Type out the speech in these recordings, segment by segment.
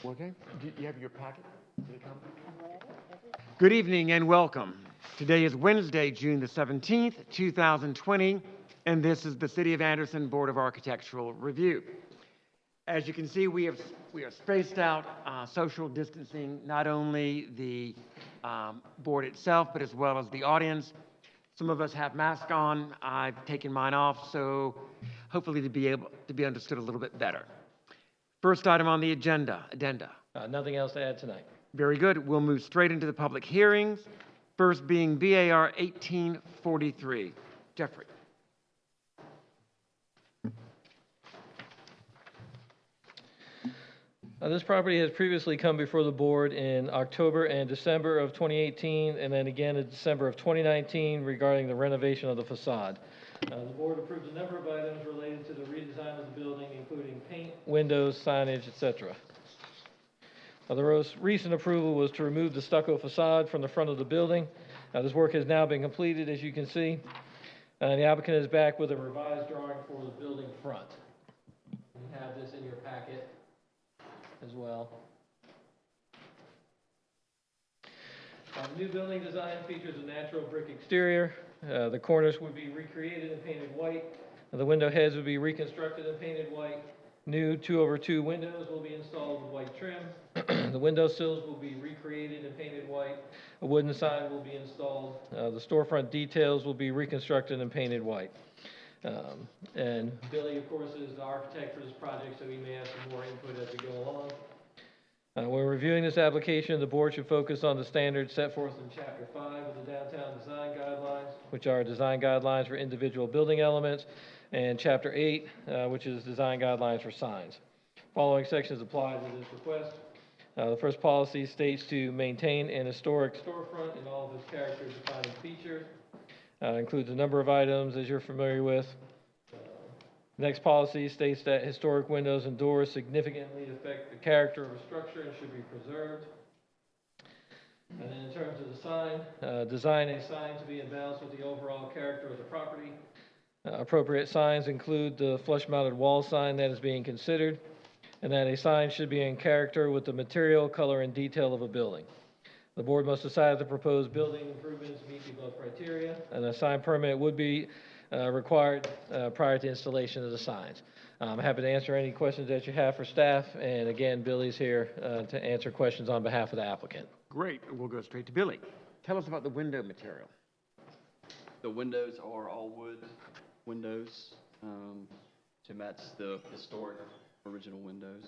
Okay. Do you have your packet? Did it come? Good evening and welcome. Today is Wednesday, June the 17th, 2020, and this is the City of Anderson Board of Architectural Review. As you can see, we are spaced out, social distancing, not only the board itself, but as well as the audience. Some of us have masks on. I've taken mine off, so hopefully to be able to be understood a little bit better. First item on the addenda. Nothing else to add tonight. Very good. We'll move straight into the public hearings. First being BAR 1843. Jeffrey. This property has previously come before the board in October and December of 2018, and then again in December of 2019 regarding the renovation of the facade. The board approved a number of items related to the redesign of the building, including paint, windows, signage, etc. The most recent approval was to remove the stucco facade from the front of the building. This work has now been completed, as you can see. The applicant is back with a revised drawing for the building front. You have this in your packet as well. The new building design features a natural brick exterior. The corners would be recreated and painted white. The window heads would be reconstructed and painted white. New 2/2 windows will be installed with white trim. The window sills will be recreated and painted white. A wooden sign will be installed. The storefront details will be reconstructed and painted white. And Billy, of course, is the architect for this project, so he may have some more input as we go along. When reviewing this application, the board should focus on the standards set forth in Chapter 5 of the Downtown Design Guidelines, which are design guidelines for individual building elements, and Chapter 8, which is design guidelines for signs. Following sections apply to this request. The first policy states to maintain an historic storefront in all of its character-defining features. Includes a number of items, as you're familiar with. Next policy states that historic windows and doors significantly affect the character of a structure and should be preserved. And then in terms of the sign, design a sign to be in balance with the overall character of the property. Appropriate signs include the flush-mounted wall sign that is being considered, and that a sign should be in character with the material, color, and detail of a building. The board must decide if the proposed building improvements meet the above criteria, and a sign permit would be required prior to installation of the signs. I'm happy to answer any questions that you have for staff, and again, Billy's here to answer questions on behalf of the applicant. Great. We'll go straight to Billy. Tell us about the window material. The windows are all wood windows to match the historic original windows.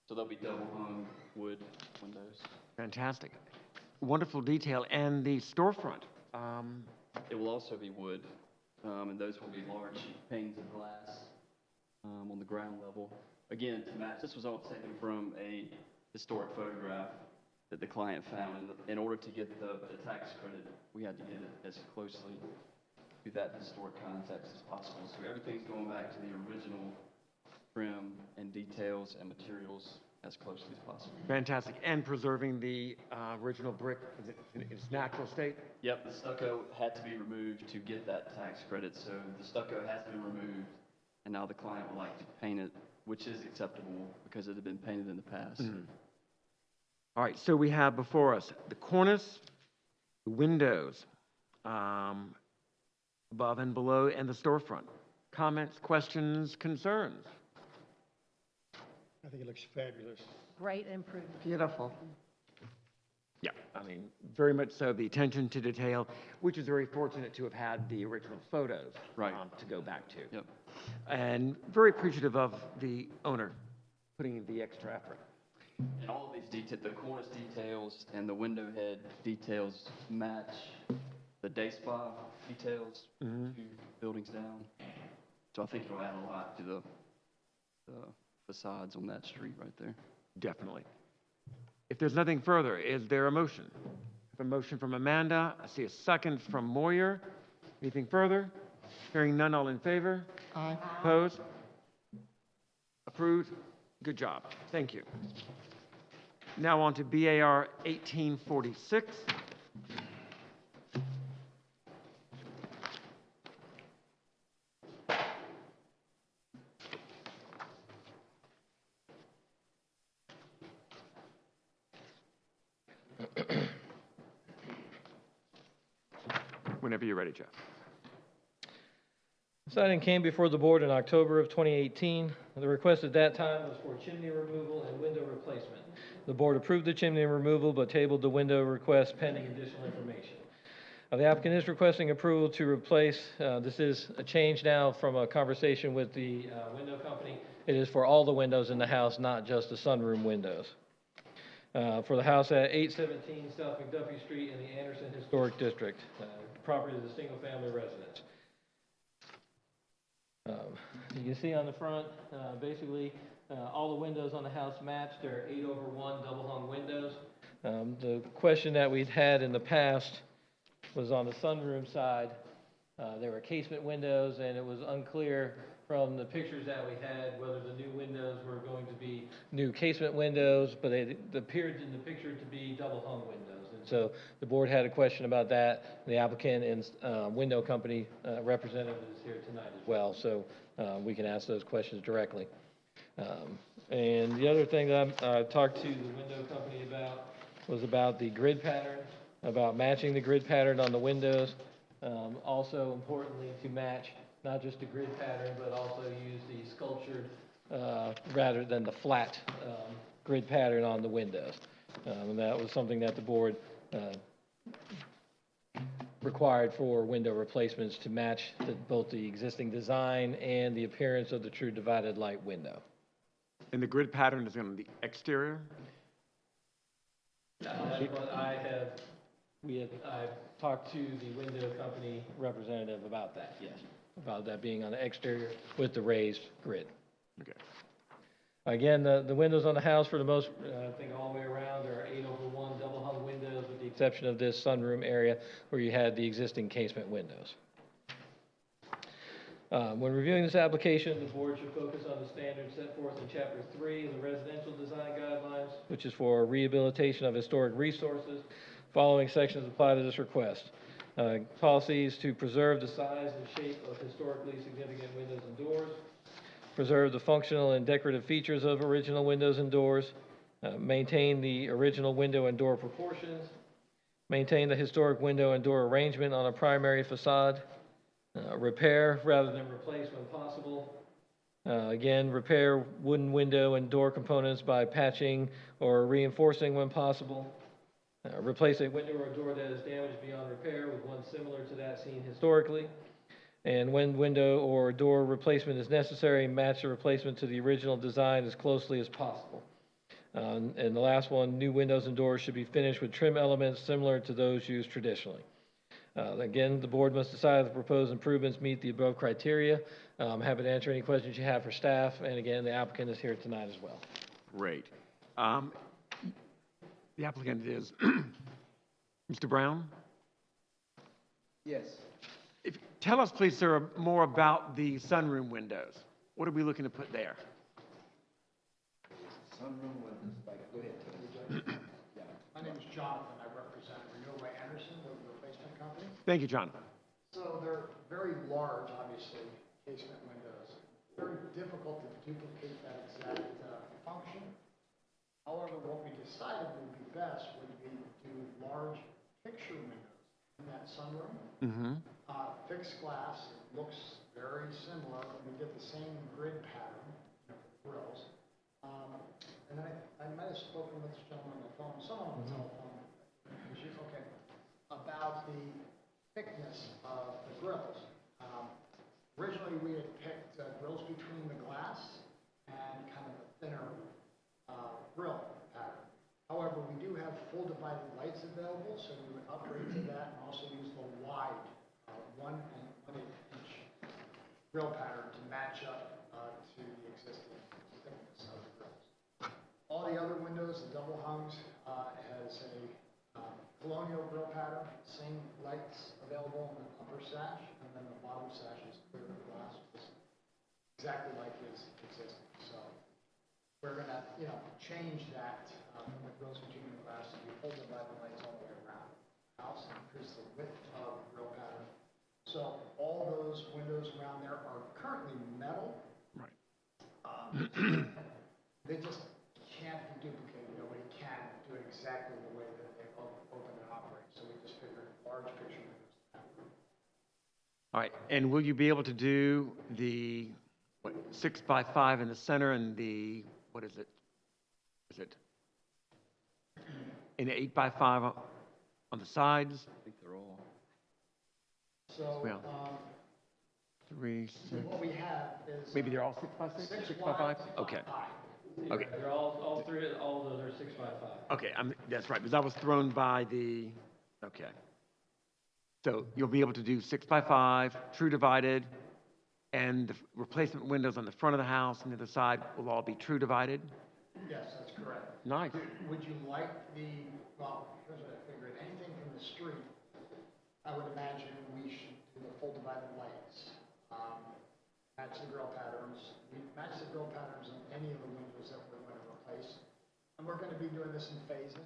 So they'll be double hung wood windows. Fantastic. Wonderful detail. And the storefront? It will also be wood, and those will be large panes of glass on the ground level. Again, to match, this was all taken from a historic photograph that the client found. And in order to get the tax credit, we had to get it as closely to that historic context as possible. So everything's going back to the original trim and details and materials as closely as possible. Fantastic. And preserving the original brick in its natural state? Yep, the stucco had to be removed to get that tax credit. So the stucco has been removed, and now the client would like to paint it, which is acceptable because it had been painted in the past. Mm-hmm. All right, so we have before us the cornice, the windows, above and below, and the storefront. Comments, questions, concerns? I think it looks fabulous. Great improvement. Beautiful. Yeah, I mean, very much so. The attention to detail, which is very fortunate to have had the original photos to go back to. Yep. And very appreciative of the owner putting in the extra effort. And all of these details, the cornice details and the window head details match the day spa details, 2 buildings down. So I think it'll add a lot to the facades on that street right there. Definitely. If there's nothing further, is there a motion? I have a motion from Amanda. I see a second from Moyer. Anything further? Hearing none, all in favor? Aye. Opposed? Approved? Good job. Thank you. Now on to BAR 1846. Whenever you're ready, Jeff. This item came before the board in October of 2018. The request at that time was for chimney removal and window replacement. The board approved the chimney removal but tabled the window request pending additional information. The applicant is requesting approval to replace, this is a change now from a conversation with the window company. It is for all the windows in the house, not just the sunroom windows. For the house at 817 South McDuffie Street in the Anderson Historic District. Property is a single-family residence. You can see on the front, basically, all the windows on the house match. They're 8/1 double-hung windows. The question that we'd had in the past was on the sunroom side. There were casement windows, and it was unclear from the pictures that we had whether the new windows were going to be new casement windows, but it appeared in the picture to be double-hung windows. And so the board had a question about that. The applicant and window company representative is here tonight as well, so we can ask those questions directly. And the other thing that I talked to the window company about was about the grid pattern, about matching the grid pattern on the windows. Also importantly, to match not just the grid pattern, but also use the sculptured rather than the flat grid pattern on the windows. And that was something that the board required for window replacements to match both the existing design and the appearance of the true divided light window. And the grid pattern is on the exterior? That's what I've talked to the window company representative about that, yes. About that being on the exterior with the raised grid. Okay. Again, the windows on the house for the most, I think all the way around, there are 8/1 double hung windows with the exception of this sunroom area where you had the existing casement windows. When reviewing this application, the board should focus on the standards set forth in Chapter 3 of the Residential Design Guidelines, which is for rehabilitation of historic resources. Following sections apply to this request. Policies to preserve the size and shape of historically significant windows and doors, preserve the functional and decorative features of original windows and doors, maintain the original window and door proportions, maintain the historic window and door arrangement on a primary facade, repair rather than replace when possible. Again, repair wooden window and door components by patching or reinforcing when possible. Replace a window or door that is damaged beyond repair with one similar to that seen historically. And when window or door replacement is necessary, match the replacement to the original design as closely as possible. And the last one, new windows and doors should be finished with trim elements similar to those used traditionally. Again, the board must decide if the proposed improvements meet the above criteria. I'm happy to answer any questions you have for staff. And again, the applicant is here tonight as well. Great. The applicant is Mr. Brown? Yes. Tell us, please, sir, more about the sunroom windows. What are we looking to put there? Sunroom windows, like, go ahead. Yeah. My name is Jonathan. I represent Renewal Anderson, the replacement company. Thank you, Jonathan. So they're very large, obviously, casement windows. Very difficult to duplicate that exact function. However, what we decided would be best would be to do large picture windows in that sunroom. Mm-hmm. Fixed glass, it looks very similar. We did the same grid pattern, for the grills. And then I might have spoken with this gentleman on the phone, someone on the telephone, okay, about the thickness of the grills. Originally, we had picked grills between the glass and kind of a thinner grill pattern. However, we do have full divided lights available, so we would upgrade to that and also use the wide 1 1/8" grill pattern to match up to the existing thickness of the grills. All the other windows, the double hungs, has a colonial grill pattern, same lights available in the upper sash, and then the bottom sash is clear glass, exactly like his existing. So we're going to, change that from the grills between the glass to be full divided lights all the way around the house and increase the width of the grill pattern. So all those windows around there are currently metal. Right. They just can't be duplicated. Nobody can do it exactly the way that they open and operate. So we just figured large picture windows. All right, and will you be able to do the, what, 6 by 5 in the center and the, what is it? Is it an 8 by 5 on the sides? I think they're all. So, Well, 3, 6, what we have is. maybe they're all 6 by 6, 6 by 5? Okay, okay, They're all three, all of those are 6 by 5. okay, that's right, because I was thrown by the, okay. So you'll be able to do 6 by 5, true divided, and the replacement windows on the front of the house and the other side will all be true divided? Yes, that's correct. Nice. Would you like well, here's what I figured, anything from the street, I would imagine we should do the full divided lights. Match the grill patterns. We match the grill patterns on any of the windows that we're going to replace. And we're going to be doing this in phases,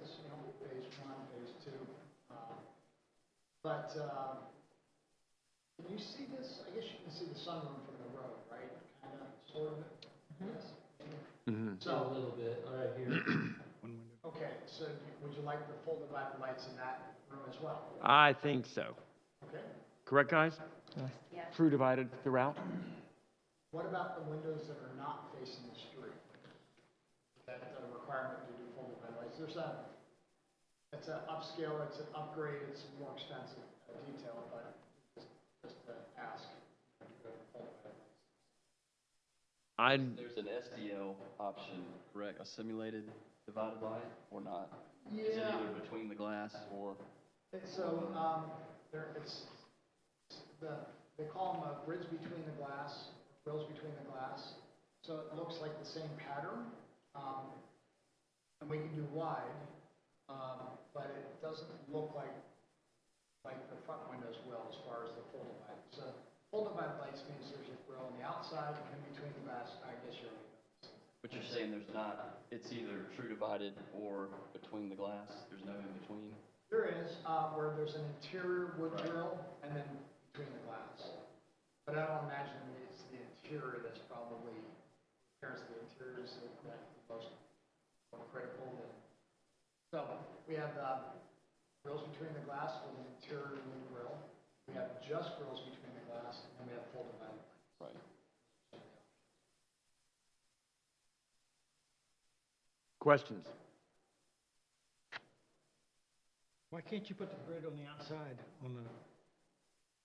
phase 1, phase 2. But can you see this? I guess you can see the sunroom from the road, right? Kind of, sort of. Yes. Mm-hmm. So a little bit, right here. Okay, so would you like the full divided lights in that room as well? I think so. Okay. Correct, guys? Yes. True divided throughout? What about the windows that are not facing the street? That's a requirement to do full divided lights. It's an upscale, it's an upgrade, it's more expensive detail, but just to ask. There's an SDL option, correct? A simulated divided light or not? Yeah. Is it either between the glass or? So, they call them grids between the glass, grills between the glass. So it looks like the same pattern, and we can do wide, but it doesn't look like the front windows will as far as the full divided. So full divided lights means there's a grill on the outside and in between the glass. I guess you're. But you're saying there's not, it's either true divided or between the glass? There's no in between? There is, where there's an interior wood grill and then between the glass. But I don't imagine it's the interior that's probably, appearance of the interior is the most critical. So we have grills between the glass with an interior wood grill. We have just grills between the glass, and we have full divided lights. Right. Questions? Why can't you put the grid on the outside,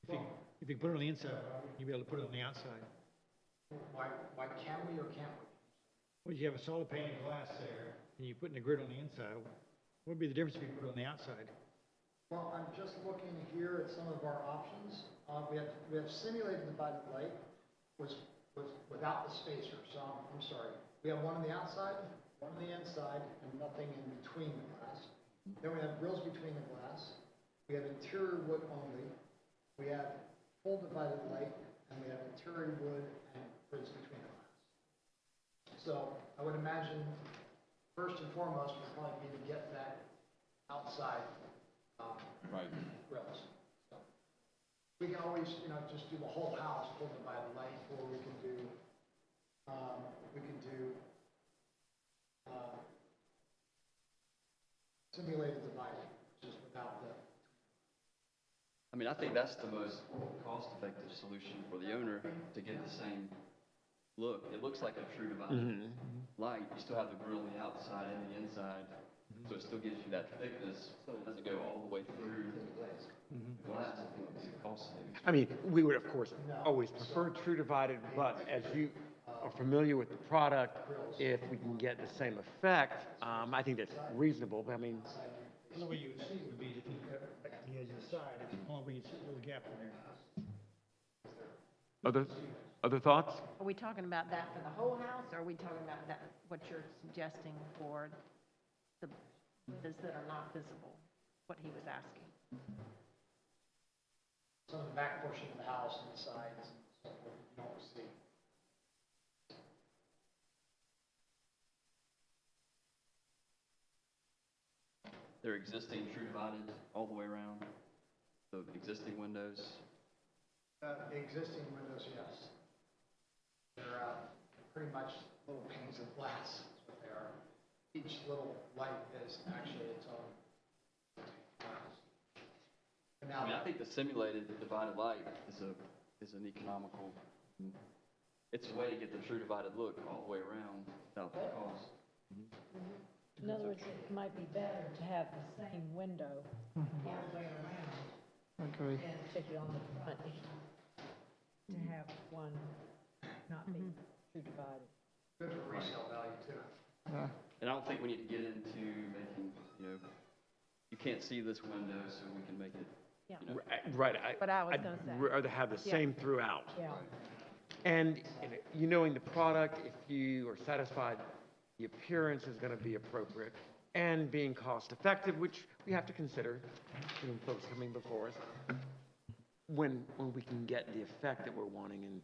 if you put it on the inside, you'd be able to put it on the outside? Why can we or can't we? Well, you have a solid pane of glass there, and you're putting the grid on the inside. What would be the difference if you put it on the outside? Well, I'm just looking here at some of our options. We have simulated divided light was without the spacer. So I'm sorry. We have one on the outside, one on the inside, and nothing in between the glass. Then we have grills between the glass. We have interior wood only. We have full divided light, and we have interior wood and grids between the glass. So I would imagine first and foremost would probably be to get that outside Right. grills. So we can always, just do the whole house full divided light, or we can do simulated dividing, just without the. I mean, I think that's the most cost-effective solution for the owner to get the same look. It looks like a true divided light. You still have the grill on the outside and the inside, so it still gives you that thickness, so it doesn't go all the way through the glass. I think it's a cost savings. I mean, we would, of course, always prefer true divided, but as you are familiar with the product, if we can get the same effect, I think that's reasonable. But I mean, The only way you would see it would be if you cut the edge of the side, the only way you'd see a little gap in there. other thoughts? Are we talking about that for the whole house, or are we talking about that, what you're suggesting for the windows that are not visible, what he was asking? Some of the back portion of the house and the sides and so forth, you don't see. They're existing true divided all the way around, the existing windows. The existing windows, yes. They're pretty much little panes of glass, is what they are. Each little light is actually its own glass. And I mean, I think the simulated divided light is an economical, it's a way to get the true divided look all the way around without the cost. In other words, it might be better to have the same window all the way around Okay. and particularly on the front, to have one not be true divided. Good for resale value too. And I don't think we need to get into making, you can't see this window, so we can make it, Yeah. Right. What I was I'd gonna say. rather have the Yeah. same throughout. Yeah. And you knowing the product, if you are satisfied, the appearance is going to be appropriate and being cost effective, which we have to consider, folks coming before us, when we can get the effect that we're wanting and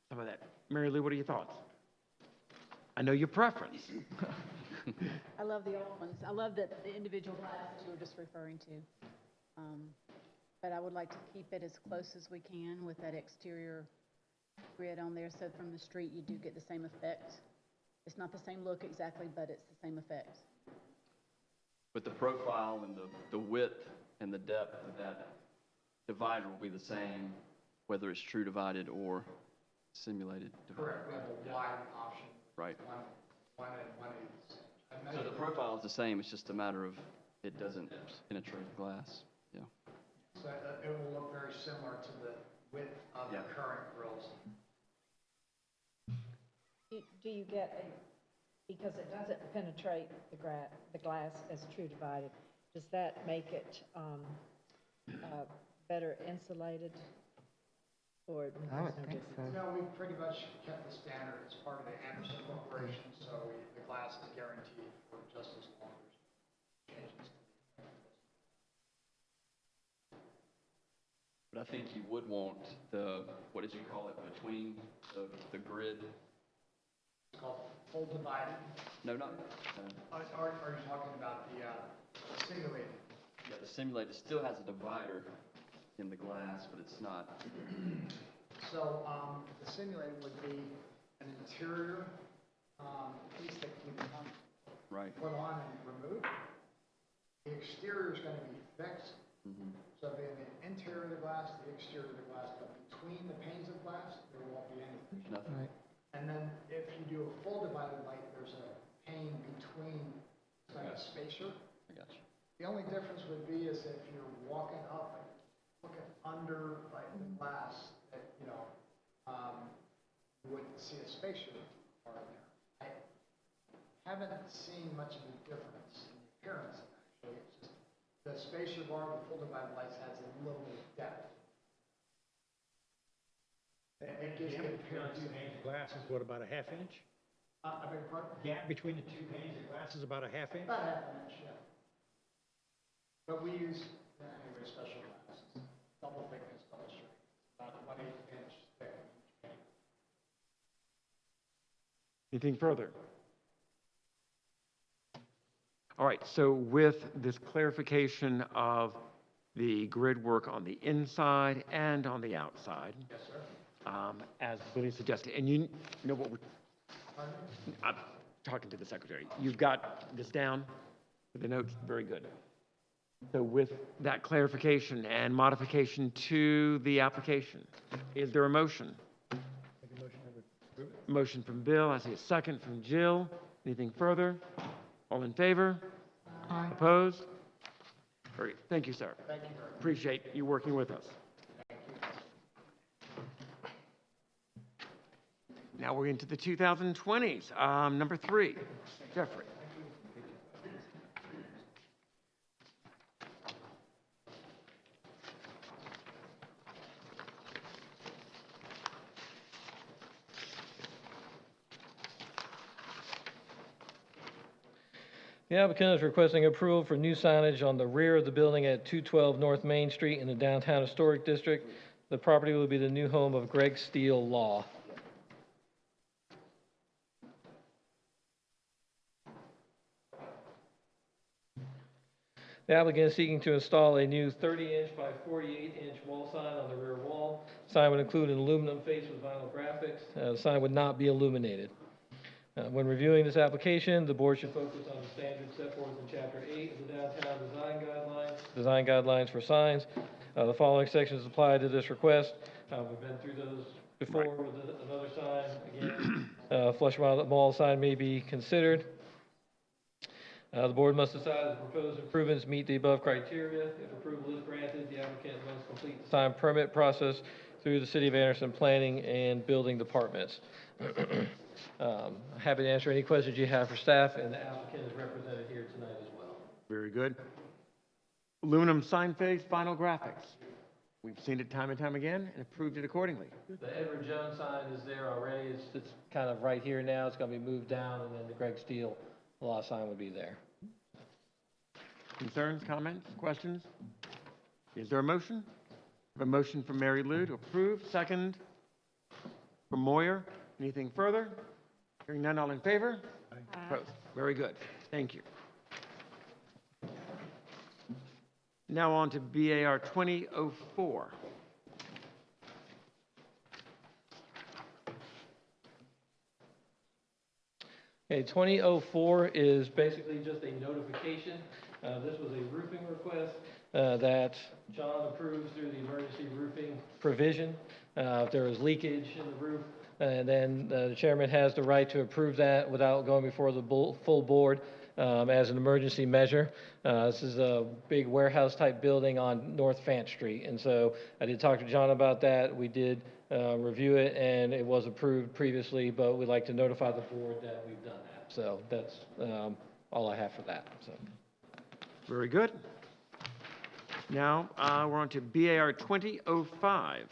some of that. Mary Lou, what are your thoughts? I know your preference. I love the old ones. I love the individual glasses you were just referring to. But I would like to keep it as close as we can with that exterior grid on there, so from the street you do get the same effect. It's not the same look exactly, but it's the same effect. but the profile and the width and the depth of that divider will be the same, whether it's true divided or simulated divider. Correct, we have a wide option, Right. one and 1/8. I So the measured- profile is the same, it's just a matter of it doesn't penetrate the glass. Yeah. So it will look very similar to the width of the Yeah. current grills. Do you get a, because it doesn't penetrate the glass as true divided, does that make it, better insulated? Or there's no difference? No, we pretty much kept the standard as part of the Anderson Corporation, so the glass is guaranteed for just as long as changes. But I think you would want the, what did you call it, between the grid? It's called full divided. No, not, Are you talking about the simulated? yeah, the simulator still has a divider in the glass, but it's not. So, the simulated would be an interior, piece that you can Right. put on and remove. The exterior is gonna be fixed, Mm-hmm. so in the interior of the glass, the exterior of the glass, but between the panes of glass, there won't be anything. There's nothing. And then if you do a full divided light, there's a pane between, it's like a spacer. I got you. The only difference would be is if you're walking up and looking under like the glass, that, you wouldn't see a spacer part in there. I haven't seen much of a difference in the appearance, actually. It's just the spacer bar, the full divided lights has a little bit of depth. It gives you the appearance. Two panes of glass is what, about a half inch? I beg your pardon? Gap between the two panes of glass is about a half inch? About half an inch, yeah. But we use, anyway, special glasses, double thickness, double strength, about 1/8 inch thick. Anything further? All right, so with this clarification of the grid work on the inside and on the outside, Yes, sir. as Billy suggested, and you know what, Pardon me? I'm talking to the secretary. You've got this down with the notes, very good. So with that clarification and modification to the application, is there a motion? Make a motion to approve it. Motion from Bill, I see a second from Jill. Anything further? All in favor? Aye. Opposed? Very, thank you, sir. Thank you very much. Appreciate you working with us. Now we're into the 2020s. Number 3, Jeffrey. The applicant is requesting approval for new signage on the rear of the building at 212 North Main Street in the Downtown Historic District. The property will be the new home of Greg Steele Law. The applicant is seeking to install a new 30-inch by 48-inch wall sign on the rear wall. Sign would include an aluminum face with vinyl graphics. The sign would not be illuminated. When reviewing this application, the board should focus on the standards set forth in Chapter 8 of the Downtown Design Guidelines for signs. The following sections apply to this request. We've been through those before with another sign. Again, flush mall sign may be considered. The board must decide if the proposed improvements meet the above criteria. If approval is granted, the applicant must complete the sign permit process through the City of Anderson Planning and Building Departments. Happy to answer any questions you have for staff, and the applicant is represented here tonight as well. Very good. Aluminum sign face, vinyl graphics. We've seen it time and time again and approved it accordingly. The Edward Jones sign is there already. It's kind of right here now. It's going to be moved down, and then the Greg Steele law sign would be there. Concerns, comments, questions? Is there a motion? A motion from Mary Lou to approve, second from Moyer. Anything further? Hearing none, all in favor? Opposed? Very good. Thank you. Now on to BAR 2004. Okay, 2004 is basically just a notification. This was a roofing request that John approved through the emergency roofing provision. If there was leakage in the roof, and then the chairman has the right to approve that without going before the full board as an emergency measure. This is a big warehouse type building on North Fant Street, and so I did talk to John about that. We did review it, and it was approved previously, but we'd like to notify the board that we've done that. So that's all I have for that. So. Very good. Now we're on to BAR 2005.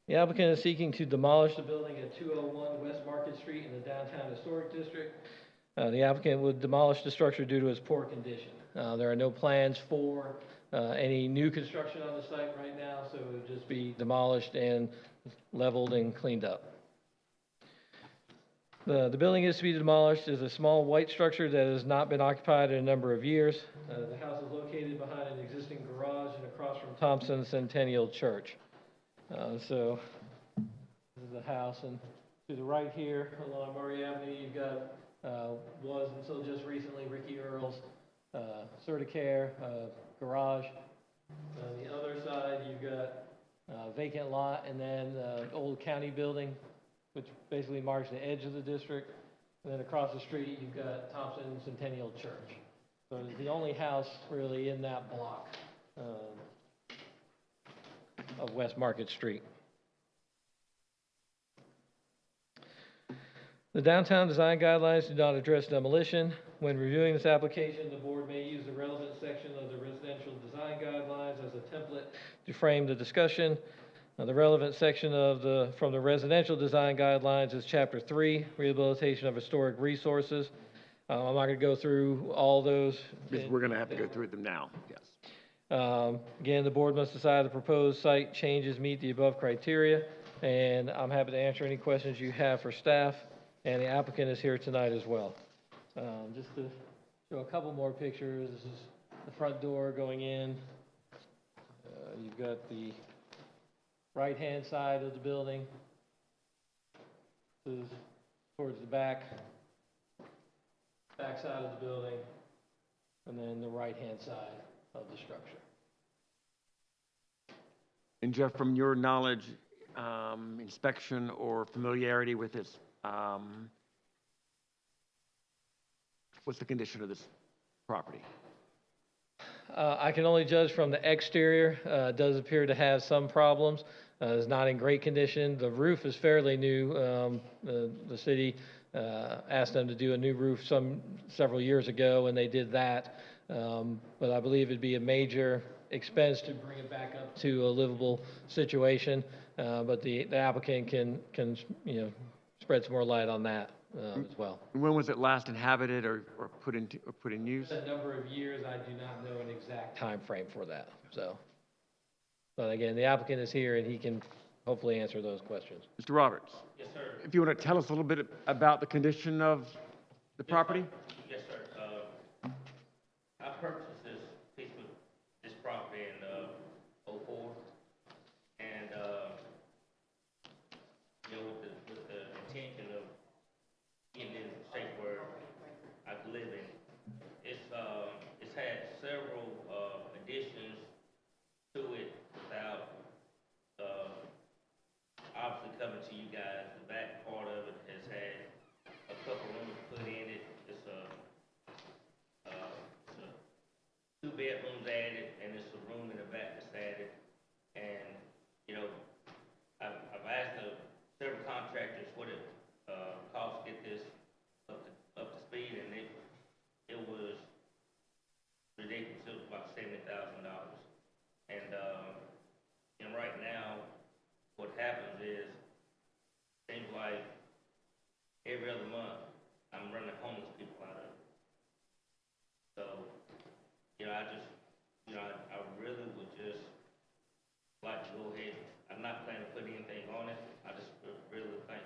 The applicant is seeking to demolish the building at 201 West Market Street in the Downtown Historic District. The applicant would demolish the structure due to its poor condition. There are no plans for any new construction on the site right now, so it would just be demolished and leveled and cleaned up. The building is to be demolished is a small white structure that has not been occupied in a number of years. The house is located behind an existing garage and across from Thompson Centennial Church. So this is the house, and to the right here along Murray Avenue, you've got, was until just recently, Ricky Earl's Certicare garage. On the other side, you've got vacant lot, and then old county building, which basically marks the edge of the district. And then across the street, you've got Thompson Centennial Church. So it's the only house really in that block of West Market Street. The downtown design guidelines do not address demolition. When reviewing this application, the board may use the relevant section of the residential design guidelines as a template to frame the discussion. The relevant section from the residential design guidelines is Chapter 3, Rehabilitation of Historic Resources. I'm not going to go through all those. We're going to have to go through them now, yes. Again, the board must decide the proposed site changes meet the above criteria, and I'm happy to answer any questions you have for staff, and the applicant is here tonight as well. Just to show a couple more pictures, this is the front door going in. You've got the right-hand side of the building. This is towards the back side of the building, and then the right-hand side of the structure. And Jeff, from your knowledge, inspection or familiarity with this, what's the condition of this property? I can only judge from the exterior. It does appear to have some problems. It's not in great condition. The roof is fairly new. The city asked them to do a new roof several years ago, and they did that. But I believe it'd be a major expense to bring it back up to a livable situation. But the applicant can spread some more light on that as well. When was it last inhabited or put in use? A number of years, I do not know an exact time frame for that, so. But again, the applicant is here and he can hopefully answer those questions. Mr. Roberts, Yes, sir. if you want to tell us a little bit about the condition of the property? Yes, sir. I purchased this property in, '04. And, you know, with the intention of getting it in a shape where I could live in. It's had several, additions to it without, obviously coming to you guys. The back part of it has had a couple rooms put in it. It's two bedrooms added, and it's a room in the back that's added. And, you know, I've asked several contractors what it, cost to get this up to speed, and it was ridiculous. It was about $70,000. And right now, what happens is, seems like every other month, I'm running homeless people out of it. So, you know, I really would just like to go ahead. I'm not planning to put anything on it. I just really think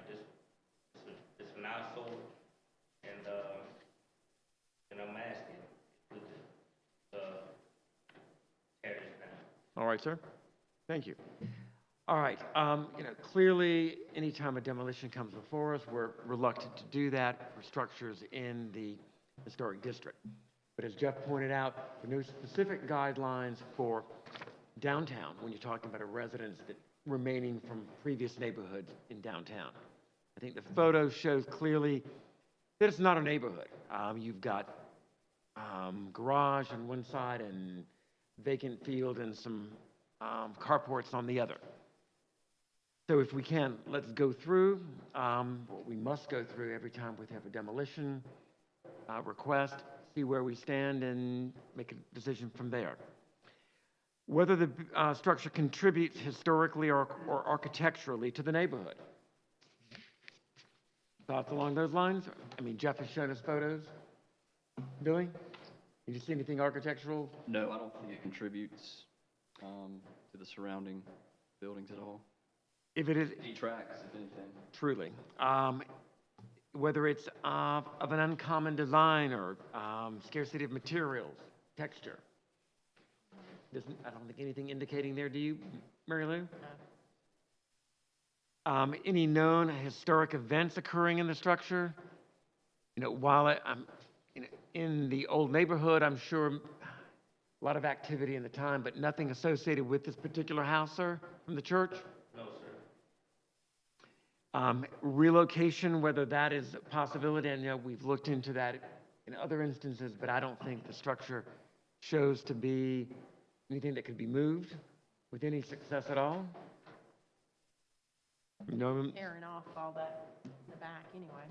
it's an eyesore, and I'm asking to tear this down. All right, sir. Thank you. All right, you know, clearly, anytime a demolition comes before us, we're reluctant to do that for structures in the historic district. But as Jeff pointed out, there are no specific guidelines for downtown when you're talking about a residence that remaining from previous neighborhoods in downtown. I think the photo shows clearly that it's not a neighborhood. You've got garage on one side and vacant field and some carports on the other. So if we can, let's go through what we must go through every time we have a demolition request, see where we stand, and make a decision from there. Whether the structure contributes historically or architecturally to the neighborhood. Thoughts along those lines? I mean, Jeff has shown us photos. Billy, did you see anything architectural? No, I don't think it contributes to the surrounding buildings at all. If it is, Detracts, if anything. truly. Whether it's of an uncommon design or scarcity of materials, texture. I don't think anything indicating there, do you, Mary Lou? No. Any known historic events occurring in the structure? You know, while I'm in the old neighborhood, I'm sure a lot of activity in the time, but nothing associated with this particular house, sir, from the church? No, sir. Relocation, whether that is a possibility, and you know, we've looked into that in other instances, but I don't think the structure shows to be anything that could be moved with any success at all. No, Tearing off all that in the back anyway.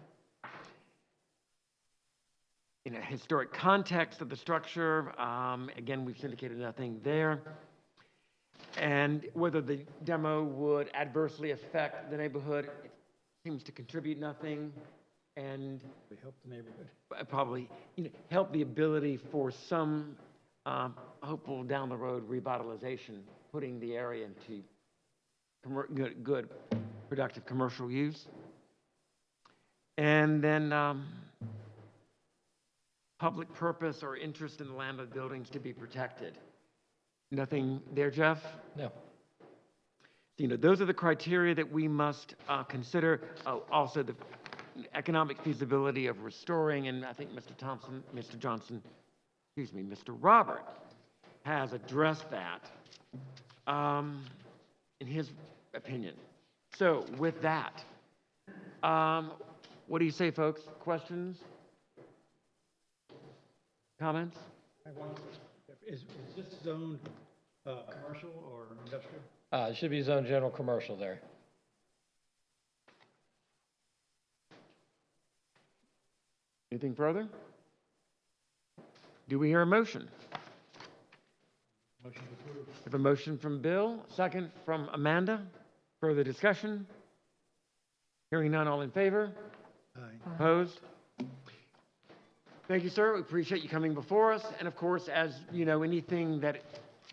in a historic context of the structure, again, we've indicated nothing there. And whether the demo would adversely affect the neighborhood, it seems to contribute nothing, and We help the neighborhood. probably, you know, help the ability for some hopeful down the road revitalization, putting the area into good, productive commercial use. And then public purpose or interest in the land of buildings to be protected. Nothing there, Jeff? No. You know, those are the criteria that we must consider. Also, the economic feasibility of restoring, and I think Mr. Robert has addressed that in his opinion. So with that, what do you say, folks? Questions? Comments? I want, is this zoned, commercial or industrial? It should be zone general commercial there. Anything further? Do we hear a motion? Motion approved. We have a motion from Bill, second from Amanda. Further discussion? Hearing none, all in favor? Opposed? Thank you, sir. We appreciate you coming before us. And of course, as you know, anything that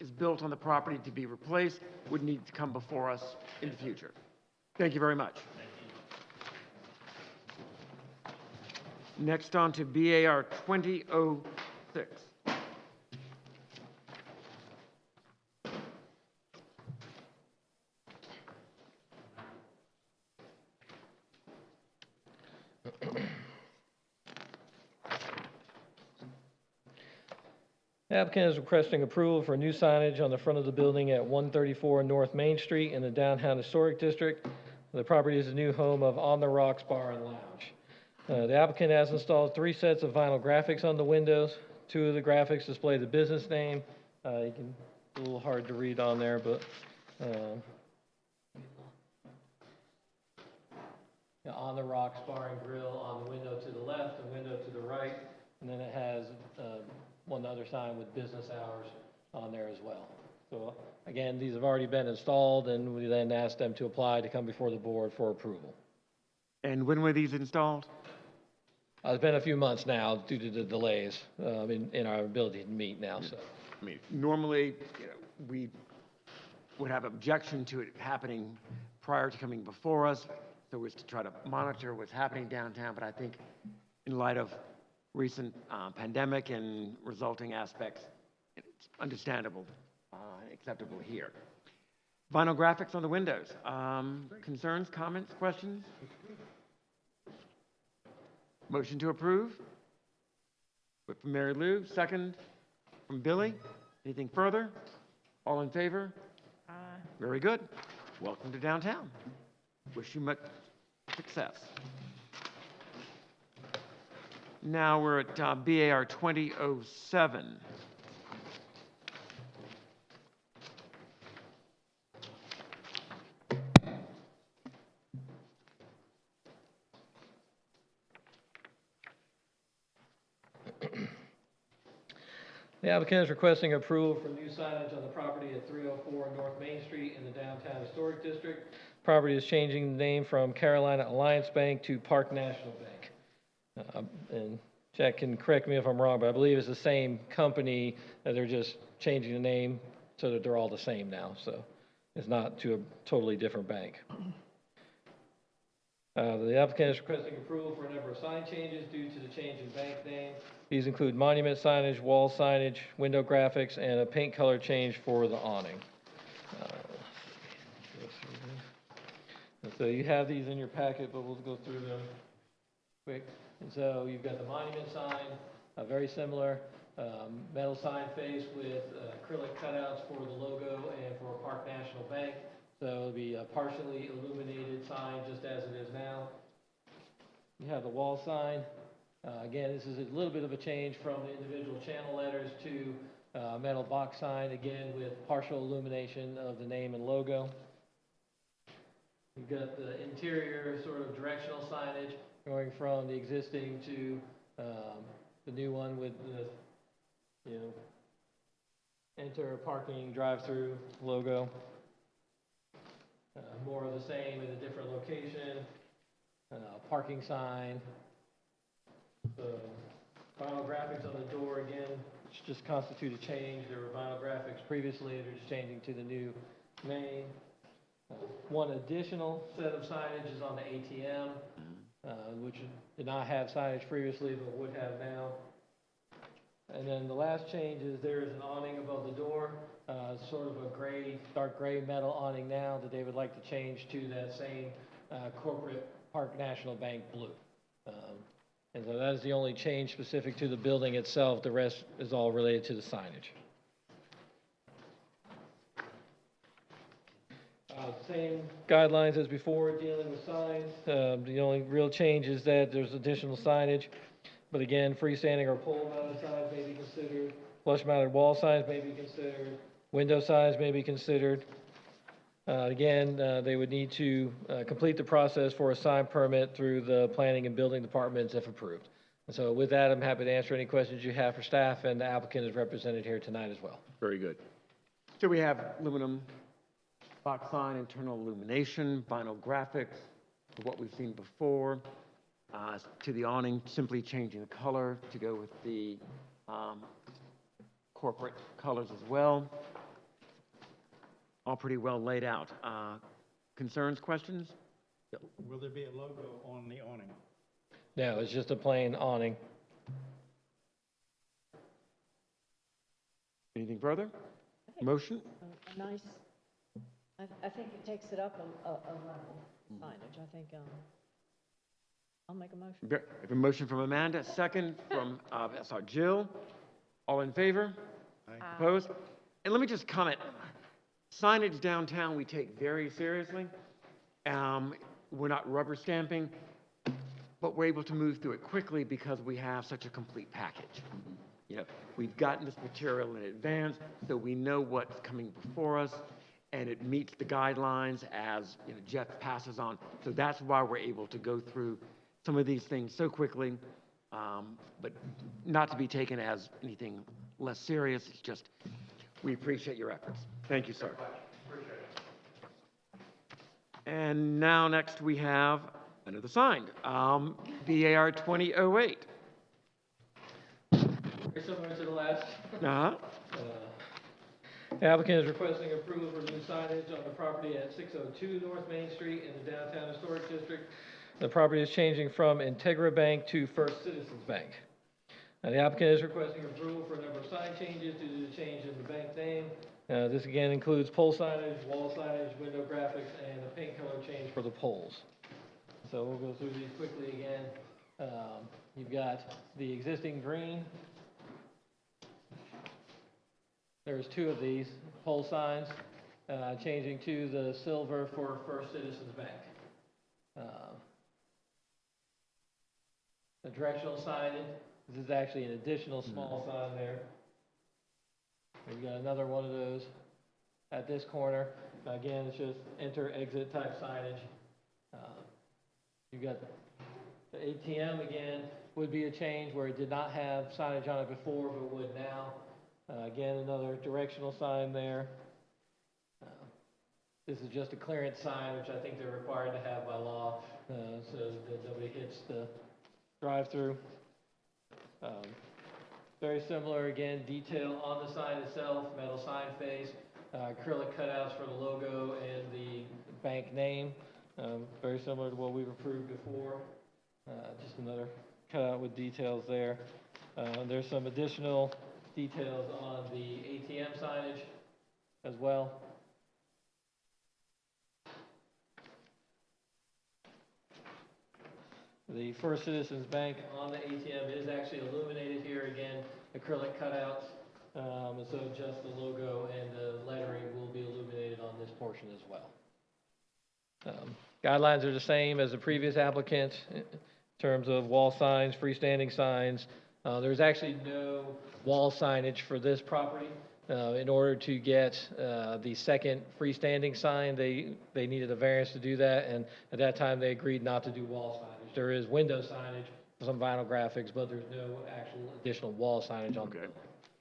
is built on the property to be replaced would need to come before us in the future. Thank you very much. Next on to BAR 2006. The applicant is requesting approval for new signage on the front of the building at 134 North Main Street in the Downtown Historic District. The property is a new home of On the Rocks Bar and Lounge. The applicant has installed 3 sets of vinyl graphics on the windows. 2 of the graphics display the business name. It's a little hard to read on there, but On the Rocks Bar and Grill on the window to the left, the window to the right, and then it has one other sign with business hours on there as well. So again, these have already been installed, and we then asked them to apply to come before the board for approval. And when were these installed? It's been a few months now due to the delays in our ability to meet now, so. I mean, normally, we would have objection to it happening prior to coming before us, so as to try to monitor what's happening downtown, but I think in light of recent pandemic and resulting aspects, it's understandable, acceptable here. Vinyl graphics on the windows. Concerns, comments, questions? Motion to approve? From Mary Lou, second from Billy. Anything further? All in favor? Aye. Very good. Welcome to downtown. Wish you much success. Now we're at BAR 2007. The applicant is requesting approval for new signage on the property at 304 North Main Street in the Downtown Historic District. Property is changing the name from Carolina Alliance Bank to Park National Bank. And Jack can correct me if I'm wrong, but I believe it's the same company, they're just changing the name so that they're all the same now, so it's not to a totally different bank. The applicant is requesting approval for a number of sign changes due to the change in bank name. These include monument signage, wall signage, window graphics, and a paint color change for the awning. And so you have these in your packet, but we'll go through them quick. And so you've got the monument sign, very similar, metal sign face with acrylic cutouts for the logo and for Park National Bank. So it'll be a partially illuminated sign just as it is now. You have the wall sign. Again, this is a little bit of a change from the individual channel letters to metal box sign, again with partial illumination of the name and logo. You've got the interior sort of directional signage going from the existing to the new one with the, enter parking drive-through logo. More of the same in a different location. Parking sign. The vinyl graphics on the door again, which just constitute a change. There were vinyl graphics previously, they're just changing to the new name. One additional set of signage is on the ATM, which did not have signage previously, but would have now. And then the last change is there is an awning above the door, sort of a gray, dark gray metal awning now that they would like to change to that same corporate Park National Bank blue. And so that is the only change specific to the building itself. The rest is all related to the signage. Same guidelines as before dealing with signs. The only real change is that there's additional signage. But again, freestanding or pole-mounted signs may be considered. Flush-mounted wall signs may be considered. Window signs may be considered. Again, they would need to complete the process for a sign permit through the planning and building departments if approved. And so with that, I'm happy to answer any questions you have for staff, and the applicant is represented here tonight as well. Very good. So we have aluminum box sign, internal illumination, vinyl graphics, what we've seen before. To the awning, simply changing the color to go with the corporate colors as well. All pretty well laid out. Concerns, questions? Will there be a logo on the awning? No, it's just a plain awning. Anything further? Motion? A nice, I think it takes it up a level, signage, I think, I'll make a motion. We have a motion from Amanda, second from, Jill. All in favor? Opposed? And let me just comment, signage downtown we take very seriously. We're not rubber stamping, but we're able to move through it quickly because we have such a complete package. You know, we've gotten this material in advance, so we know what's coming before us, and it meets the guidelines as, you know, Jeff passes on. So that's why we're able to go through some of these things so quickly, but not to be taken as anything less serious. It's just, we appreciate your efforts. Thank you, sir. And now next we have another sign, BAR 2008. Very similar to the last. Uh-huh. The applicant is requesting approval for new signage on the property at 602 North Main Street in the Downtown Historic District. The property is changing from Integra Bank to First Citizens Bank. Now, the applicant is requesting approval for a number of sign changes due to the change in the bank name. This again includes pole signage, wall signage, window graphics, and a paint color change for the poles. So we'll go through these quickly again. You've got the existing green. There's two of these pole signs, changing to the silver for First Citizens Bank. The directional signage, this is actually an additional small sign there. We've got another one of those at this corner. Again, it's just enter, exit type signage. You've got the ATM again, would be a change where it did not have signage on it before, but would now. Again, another directional sign there. This is just a clearance sign, which I think they're required to have by law, so that nobody hits the drive-through. Very similar, again, detail on the sign itself, metal sign face, acrylic cutouts for the logo and the bank name. Very similar to what we've approved before. Just another cutout with details there. There's some additional details on the ATM signage as well. The First Citizens Bank on the ATM is actually illuminated here again, acrylic cutouts. And so just the logo and the lettering will be illuminated on this portion as well. Guidelines are the same as the previous applicant in terms of wall signs, freestanding signs. There's actually no wall signage for this property. In order to get the second freestanding sign, they needed a variance to do that, and at that time they agreed not to do wall signage. There is window signage, some vinyl graphics, but there's no actual additional wall signage on the building.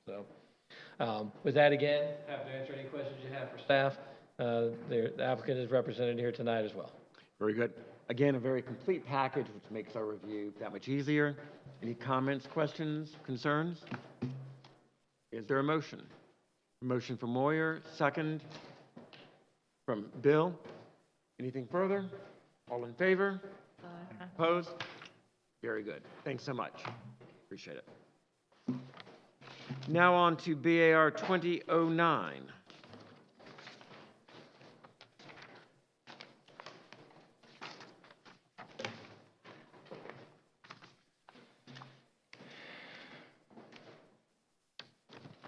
So, with that again, happy to answer any questions you have for staff. The applicant is represented here tonight as well. Very good. Again, a very complete package, which makes our review that much easier. Any comments, questions, concerns? Is there a motion? Motion from Moyer, second from Bill. Anything further? All in favor? Opposed? Very good. Thanks so much. Appreciate it. Now on to BAR 2009.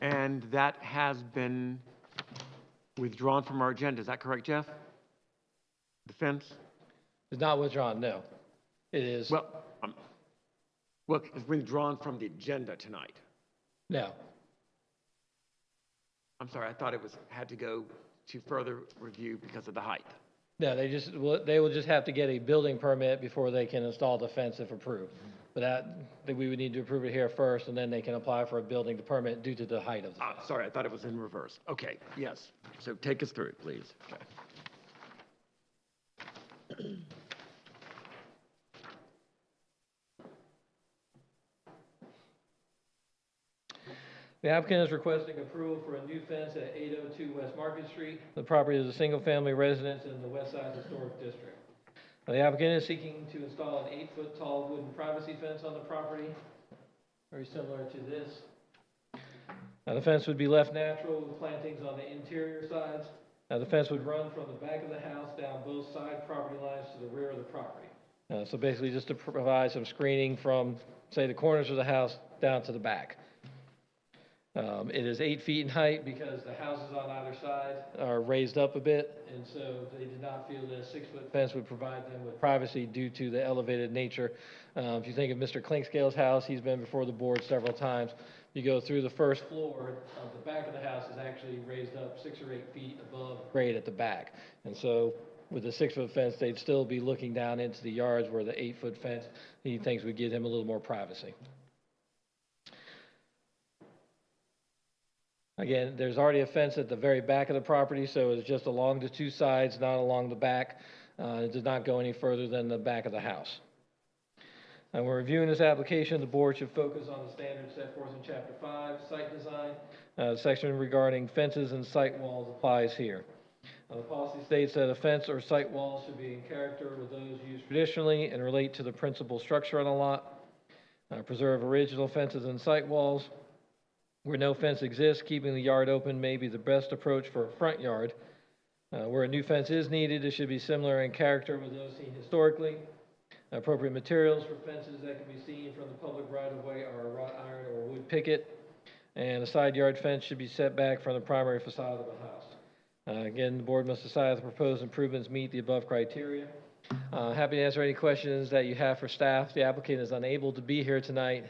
And that has been withdrawn from our agenda. Is that correct, Jeff? The fence? It's not withdrawn, no. It is. Well, it's withdrawn from the agenda tonight. No. I'm sorry, I thought it had to go to further review because of the height. No, they will just have to get a building permit before they can install the fence if approved. But we would need to approve it here first, and then they can apply for a building permit due to the height of the fence. Sorry, I thought it was in reverse. Okay, yes. So take us through it, please. Okay. The applicant is requesting approval for a new fence at 802 West Market Street. The property is a single-family residence in the West Side Historic District. The applicant is seeking to install an 8-foot tall wooden privacy fence on the property, very similar to this. The fence would be left natural with plantings on the interior sides. The fence would run from the back of the house down both side property lines to the rear of the property. So basically just to provide some screening from, say, the corners of the house down to the back. It is 8 feet in height because the houses on either side are raised up a bit, and so they did not feel that a 6-foot fence would provide them with privacy due to the elevated nature. If you think of Mr. Clinkscale's house, he's been before the board several times. You go through the first floor, the back of the house is actually raised up 6 or 8 feet above grade at the back. And so with a 6-foot fence, they'd still be looking down into the yards where the 8-foot fence, he thinks would give him a little more privacy. Again, there's already a fence at the very back of the property, so it's just along the 2 sides, not along the back. It does not go any further than the back of the house. And we're reviewing this application. The board should focus on the standards set forth in Chapter 5, Site Design. The section regarding fences and site walls applies here. The policy states that a fence or site wall should be in character with those used traditionally and relate to the principal structure on a lot. Preserve original fences and site walls. Where no fence exists, keeping the yard open may be the best approach for a front yard. Where a new fence is needed, it should be similar in character with those seen historically. Appropriate materials for fences that can be seen from the public right-of-way are a wrought iron or wood picket. And a side yard fence should be set back from the primary facade of the house. Again, the board must decide if the proposed improvements meet the above criteria. Happy to answer any questions that you have for staff. The applicant is unable to be here tonight.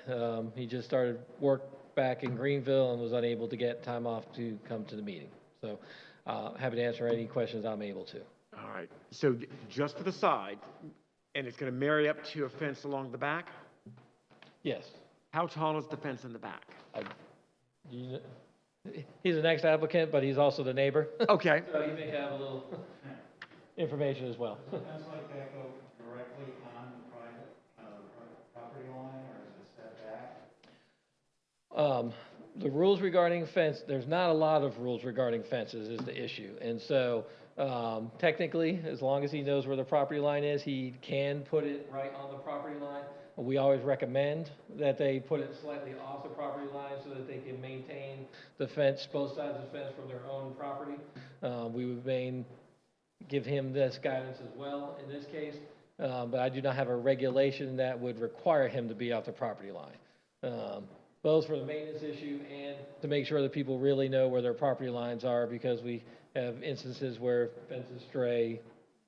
He just started work back in Greenville and was unable to get time off to come to the meeting. So happy to answer any questions I'm able to. All right, so just to the side, and it's going to marry up to a fence along the back? Yes. How tall is the fence in the back? He's the next applicant, but he's also the neighbor. Okay. So he may have a little information as well. Does a fence like that go directly on the private property line, or is it set back? The rules regarding fence, there's not a lot of rules regarding fences is the issue. And so technically, as long as he knows where the property line is, he can put it right on the property line. We always recommend that they put it slightly off the property line so that they can maintain the fence, both sides of the fence from their own property. We would give him this guidance as well in this case, but I do not have a regulation that would require him to be off the property line. Both for the maintenance issue and to make sure that people really know where their property lines are, because we have instances where fences stray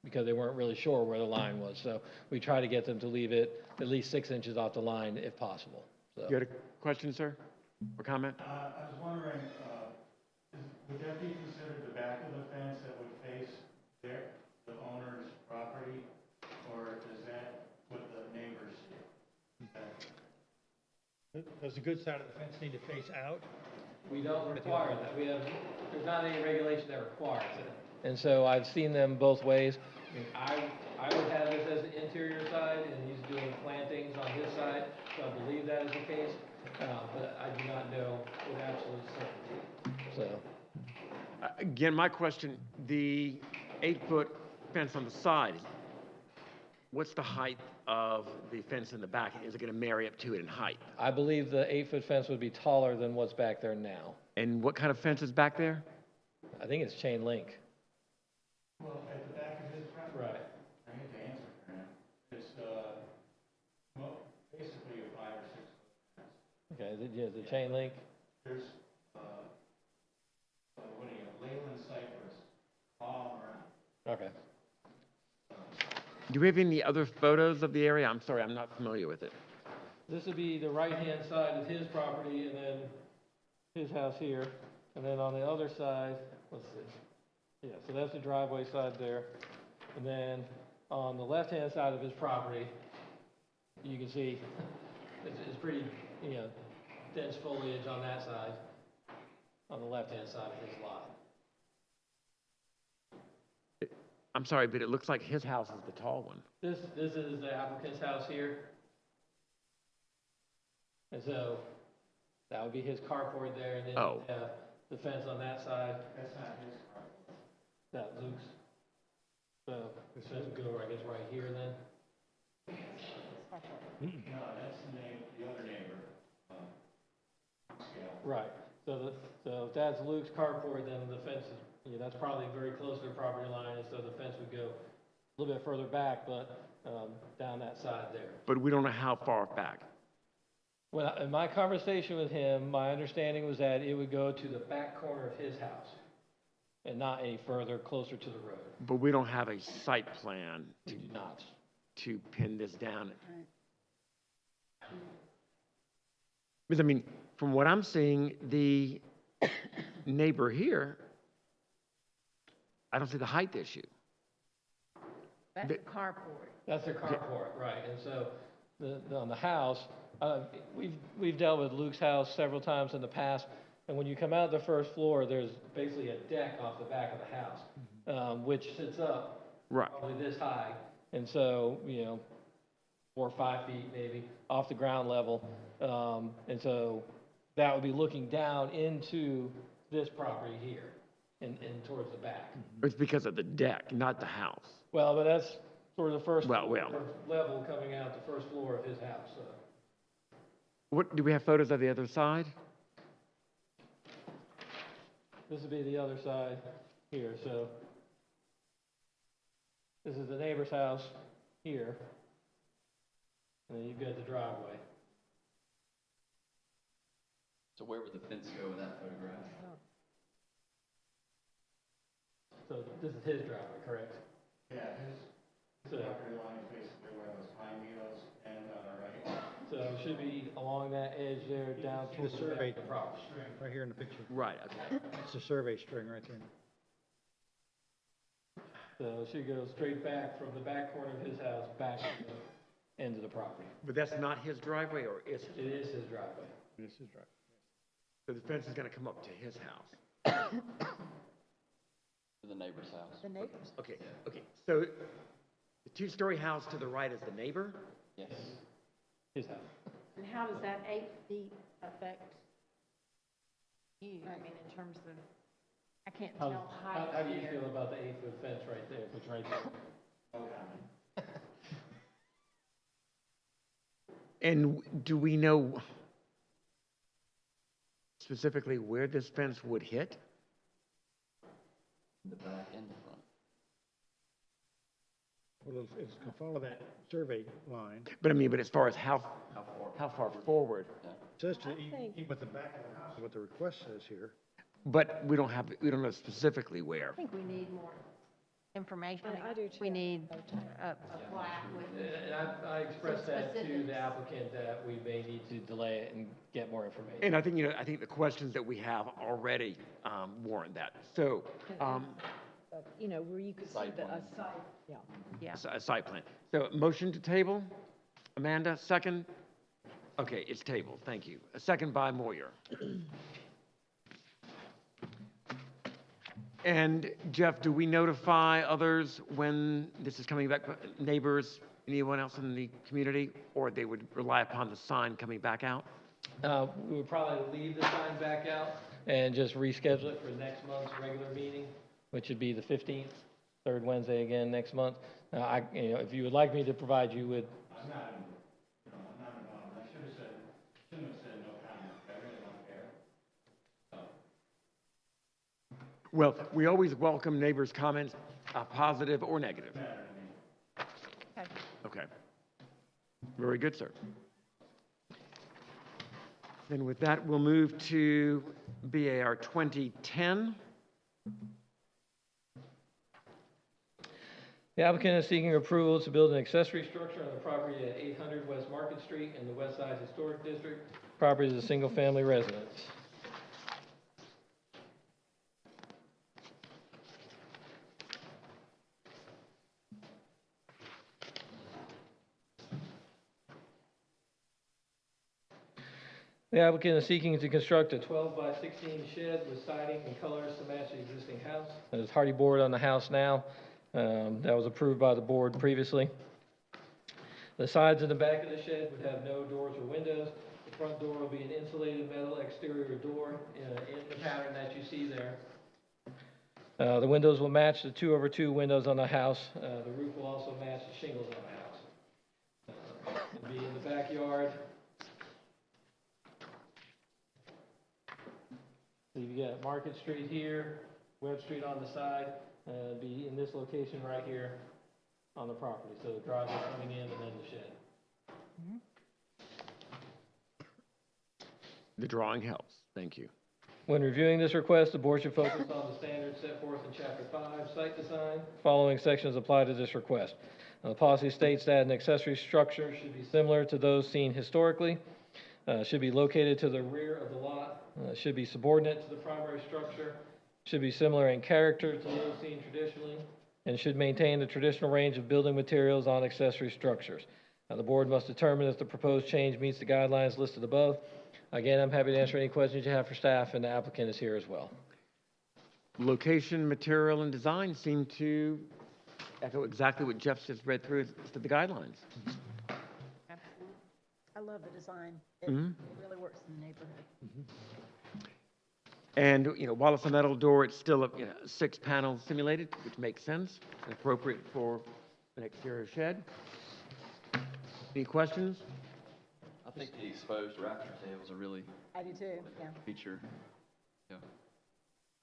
because they weren't really sure where the line was. So we try to get them to leave it at least 6 inches off the line if possible. So. You had a question, sir, or comment? I was wondering, would that be considered the back of the fence that would face the owner's property, or is that what the neighbors see? Does the good side of the fence need to face out? We don't require that. There's not any regulation that requires it. And so I've seen them both ways. I mean, I would have this as the interior side, and he's doing plantings on his side, so I believe that is the case. But I do not know with absolute certainty. So. Again, my question, the 8-foot fence on the side, what's the height of the fence in the back? Is it going to marry up to it in height? I believe the 8-foot fence would be taller than what's back there now. And what kind of fence is back there? I think it's chain link. Well, at the back of his property? Right. I need to answer for him. It's, basically a 5 or 6 foot fence. Okay, the chain link. There's, Leyland cypress all around. Okay. Do we have any other photos of the area? I'm sorry, I'm not familiar with it. This would be the right-hand side of his property, and then his house here. And then on the other side, let's see. Yeah, so that's the driveway side there. And then on the left-hand side of his property, you can see it's pretty, dense foliage on that side, on the left-hand side of his lot. I'm sorry, but it looks like his house is the tall one. This is the applicant's house here. And so That would be his carport there, and then Oh. you'd have the fence on that side, That's not his car. that Luke's. So, this would go, I guess, right here then. No, that's the other neighbor. Scale. Right, so if that's Luke's carport, then the fence is, that's probably very close to the property line, and so the fence would go a little bit further back, but, down that side there. But we don't know how far back. Well, in my conversation with him, my understanding was that it would go to the back corner of his house and not any further closer to the road. But we don't have a site plan We do not. to pin this down. Right. Because, I mean, from what I'm seeing, the neighbor here, I don't see the height issue. That's the carport. That's their carport, right, and so on the house, we've dealt with Luke's house several times in the past, and when you come out the first floor, there's basically a deck off the back of the house, which sits up Right. probably this high, and so, 4 or 5 feet maybe off the ground level, and so that would be looking down into this property here and towards the back. It's because of the deck, not the house. Well, but that's sort of the first Well. first level coming out the first floor of his house, so. What, do we have photos of the other side? This would be the other side here, so. This is the neighbor's house here. And then you've got the driveway. So where would the fence go in that photograph? So this is his driveway, correct? Yeah, his So, property line is basically where those pine needles end on the right. so it should be along that edge there down The towards the survey, back of the property. right here in the picture. Right, okay. It's a survey string right there. So it should go straight back from the back corner of his house back to the end of the property. But that's not his driveway, or is It it? is his driveway. This is right. So the fence is gonna come up to his house. To the neighbor's house? The neighbors. Okay, okay. So the two-story house to the right is the neighbor? Yes. His house. And how does that 8 feet affect you? I mean, in terms of, I can't How, tell how, height how do you here. feel about the 8-foot fence right there, if it's right there? No comment. And do we know specifically where this fence would hit? The back and the front. Well, it's gonna follow that survey line. But I mean, but as far as How far? how far forward? It says to, think- even with the back of the house, what the request says here. But we don't know specifically where. I think we need more information. I do too. We need a plaque with, And I expressed Some that to the specifics. applicant that we may need to delay it and get more information. And I think, I think the questions that we have already warrant that. So, Where you could see Site the, plan. site, yeah. yeah. a site plan. So motion to table? Amanda, second? Okay, it's tabled, thank you. A second by Moyer. And Jeff, do we notify others when this is coming back, neighbors, anyone else in the community? Or they would rely upon the sign coming back out? We would probably leave the sign back out and just reschedule it for next month's regular meeting, which would be the 15th, third Wednesday again next month. If you would like me to provide you with, I'm not involved. I shouldn't have said no comment. I really don't care. Well, we always welcome neighbors' comments, positive or negative. Matter to me. Okay. Okay. Very good, sir. Then with that, we'll move to BAR 2010. the applicant is seeking approval to build an accessory structure on the property at 800 West Market Street in the West Side Historic District. Property is a single-family residence. The applicant is seeking to construct a 12 by 16 shed with siding and colors to match the existing house. There's hardy board on the house now. That was approved by the board previously. The sides and the back of the shed would have no doors or windows. The front door will be an insulated metal exterior door in the pattern that you see there. The windows will match the 2/2 windows on the house. The roof will also match the shingles on the house. It'll be in the backyard. So you get Market Street here, Webb Street on the side, be in this location right here on the property. So the garage is coming in and then the shed. The drawing helps. Thank you. When reviewing this request, the board should focus on the standards set forth in Chapter 5, Site Design. Following sections apply to this request. The policy states that an accessory structure should be similar to those seen historically, should be located to the rear of the lot, should be subordinate to the primary structure, should be similar in character to those seen traditionally, and should maintain the traditional range of building materials on accessory structures. The board must determine if the proposed change meets the guidelines listed above. Again, I'm happy to answer any questions you have for staff, and the applicant is here as well. Location, material, and design seem to echo exactly what Jeff just read through as to the guidelines. Absolutely. I love the design. It really works in the neighborhood. And, while it's a metal door, it's still a 6-panel simulated, which makes sense and appropriate for an exterior shed. Any questions? I think the exposed rafter tails are really I do too, yeah. a feature,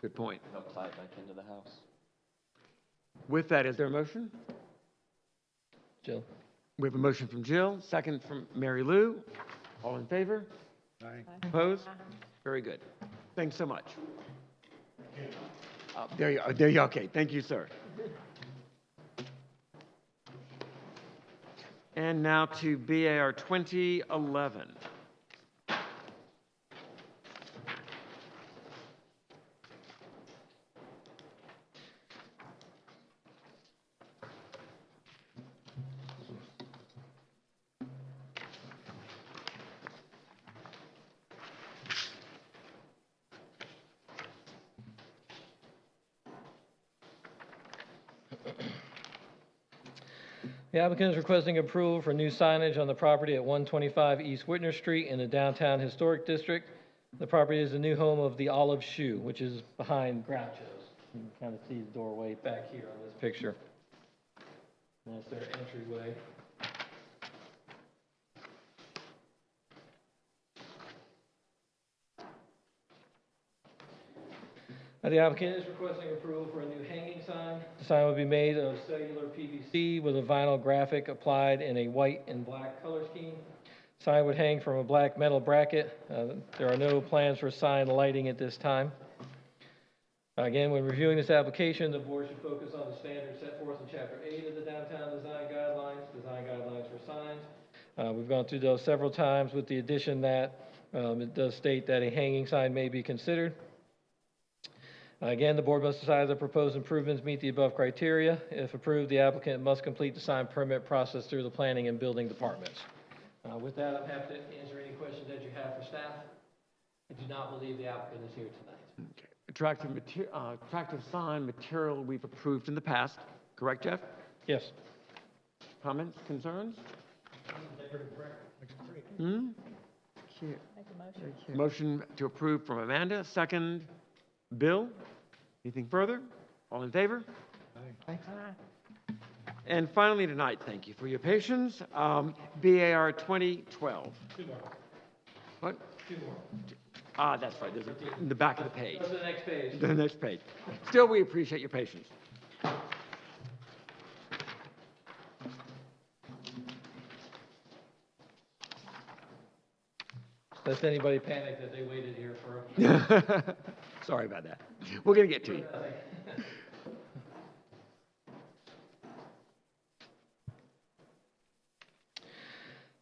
Good point. help tie it back into the house. With that, is there a motion? Jill? We have a motion from Jill, second from Mary Lou. All in favor? Aye. Opposed? Very good. Thanks so much. There you are. There you are. Okay. Thank you, sir. And now to BAR 2011. The applicant is requesting approval for new signage on the property at 125 East Whitner Street in the Downtown Historic District. The property is the new home of the Olive Shoe, which is behind Groucho's. You can kind of see the doorway back here on this picture. And that's their entryway. The applicant is requesting approval for a new hanging sign. The sign will be made of cellular PVC with a vinyl graphic applied in a white and black color scheme. Sign would hang from a black metal bracket. There are no plans for sign lighting at this time. Again, when reviewing this application, the board should focus on the standards set forth in Chapter 8 of the Downtown Design Guidelines for signs. We've gone through those several times with the addition that it does state that a hanging sign may be considered. Again, the board must decide if the proposed improvements meet the above criteria. If approved, the applicant must complete the sign permit process through the planning and building departments. With that, I'm happy to answer any questions that you have for staff. I do not believe the applicant is here tonight. Okay. Attractive sign material we've approved in the past. Correct, Jeff? Yes. Comments, concerns? Decorative brick, looks great. Cute. Make a motion. Motion to approve from Amanda, second, Bill. Anything further? All in favor? Aye. And finally tonight, thank you for your patience, BAR 2012. Two more. What? Two more. That's right, there's in the back of the page. Go to the next page. The next page. Still, we appreciate your patience. Lest anybody panic that they waited here for. Sorry about that. We're going to get to you.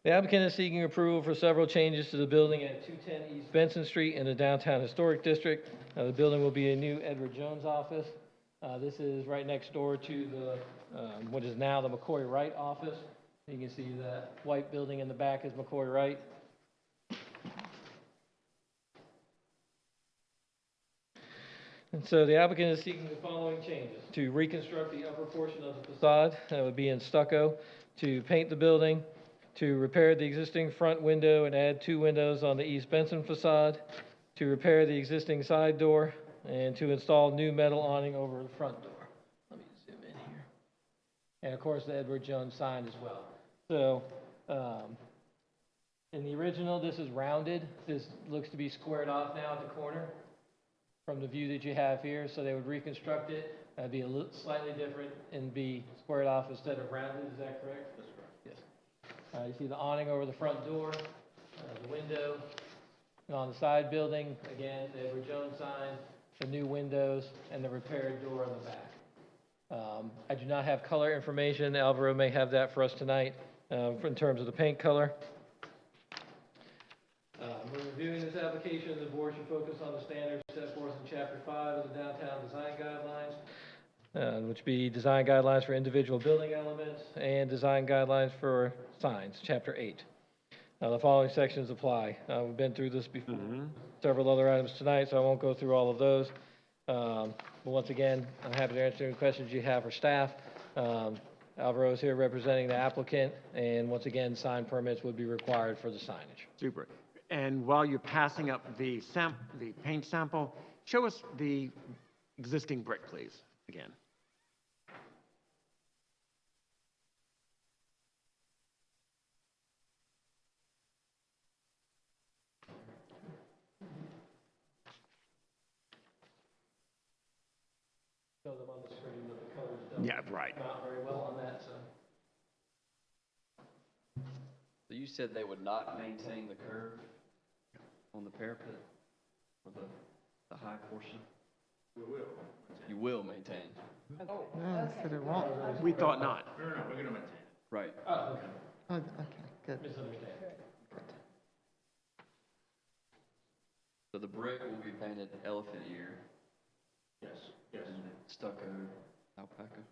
The applicant is seeking approval for several changes to the building at 210 East Benson Street in the Downtown Historic District. The building will be a new Edward Jones office. This is right next door to the, what is now the McCoy Wright office. You can see that white building in the back is McCoy Wright. And so the applicant is seeking the following changes: to reconstruct the upper portion of the facade, that would be in stucco, to paint the building, to repair the existing front window and add 2 windows on the East Benson facade, to repair the existing side door, and to install new metal awning over the front door. Let me zoom in here. And of course, the Edward Jones sign as well. So, in the original, this is rounded. This looks to be squared off now at the corner from the view that you have here. So they would reconstruct it, be a little slightly different and be squared off instead of rounded. Is that correct? That's correct. Yes. You see the awning over the front door, the window, and on the side building, again, the Edward Jones sign, the new windows, and the repaired door in the back. I do not have color information. Alvaro may have that for us tonight in terms of the paint color. When reviewing this application, the board should focus on the standards set forth in Chapter 5 of the Downtown Design Guidelines, which be design guidelines for individual building elements and design guidelines for signs, Chapter 8. The following sections apply. We've been through this before, several other items tonight, so I won't go through all of those. But once again, I'm happy to answer any questions you have for staff. Alvaro is here representing the applicant, and once again, sign permits would be required for the signage. Super. And while you're passing up the paint sample, show us the existing brick, please, again. Show them on the screen, but the colors don't Yeah, right. come out very well on that, so. So you said they would not maintain the curve on the parapet or the high portion? We will. You will maintain? No, said it won't. We thought not. No, we're gonna maintain it. Right. Oh, okay. Oh, okay, good. Misunderstand. So the brick will be painted elephant ear Yes, yes. and stucco alpaca?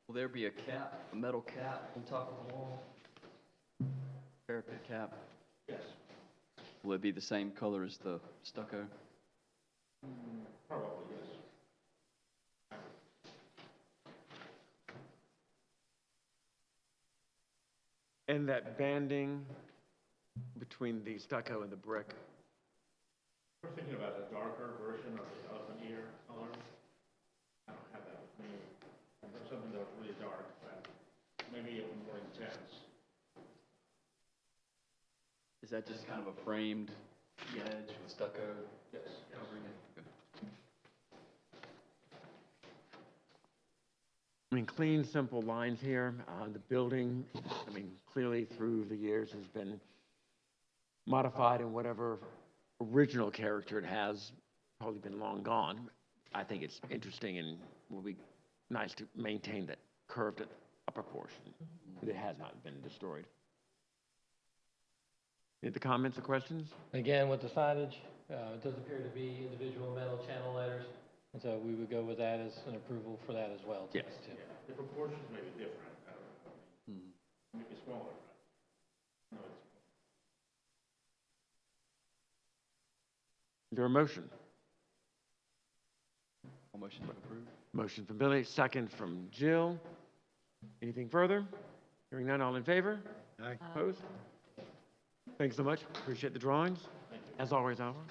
Will there be a cap, a metal cap on top of the wall? Parapet cap? Yes, Will it be the same color as the stucco? probably, yes. And that banding between the stucco and the brick. We're thinking about a darker version of the elephant ear color. I don't have that with me. Something that was really dark, but maybe even more intense. Is that just kind of a framed edge with stucco Yes, covering it? Okay. I mean, clean, simple lines here. The building, I mean, clearly through the years has been modified in whatever original character it has, probably been long gone. I think it's interesting and will be nice to maintain that curved upper portion. It has not been destroyed. Any other comments or questions? Again, with the signage, it does appear to be individual metal channel letters, and so we would go with that as an approval for that as well. Yes. too. Yeah, the proportions may be different. I don't know. Hmm. Maybe smaller, but no, it's. Is there a motion? I'll motion to approve. Motion from Billy, second from Jill. Anything further? Hearing none, all in favor? Aye. Opposed? Thanks so much. Appreciate the drawings. As always, Alvaro.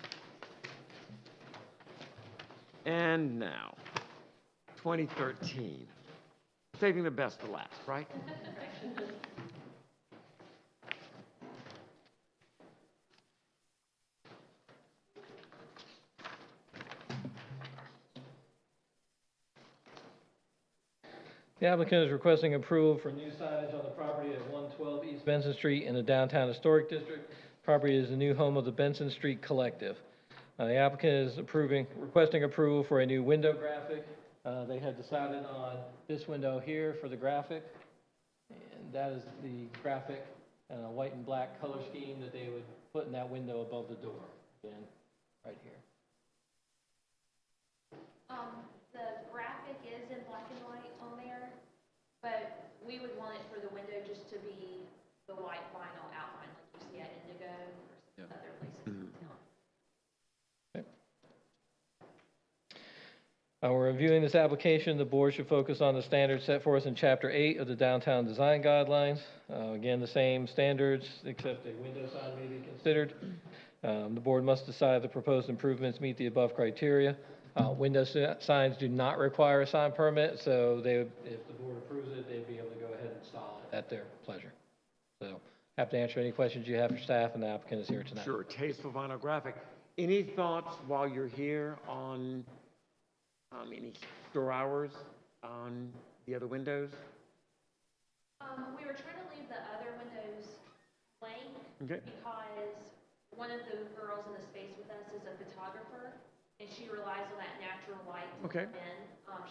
And now, 2013. Saving the best for last, right? The applicant is requesting approval for new signage on the property at 112 East Benson Street in the Downtown Historic District. Property is the new home of the Benson Street Collective. The applicant is requesting approval for a new window graphic. They had decided on this window here for the graphic, and that is the graphic, white and black color scheme that they would put in that window above the door, again, right here. The graphic is in black and white on there, but we would want it for the window just to be the white vinyl outline like you We're reviewing this application. The board should focus on the standards set forth in Chapter 8 of the Downtown Design Guidelines. Again, the same standards, except a window sign may be considered. The board must decide the proposed improvements meet the above criteria. Window signs do not require a sign permit, so if the board approves it, they'd be able to go ahead and install it at their pleasure. So, have to answer any questions you have for staff, and the applicant is here tonight. Sure, tasteful vinyl graphic. Any thoughts while you're here on any store hours on the other windows? We were trying to leave the other windows blank Okay. because one of the girls in the space with us is a photographer, and she relies on that natural light to Okay. come in.